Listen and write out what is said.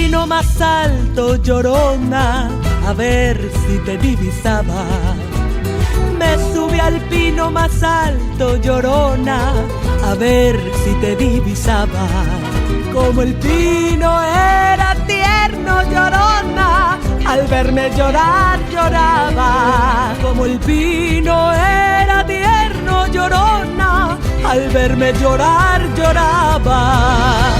pino más alto, llorona, a ver si te divisaba. Me subí al pino más alto, llorona, a ver si te divisaba. Como el pino era tierno, llorona, al verme llorar lloraba. Como el pino era tierno, llorona, al verme llorar lloraba.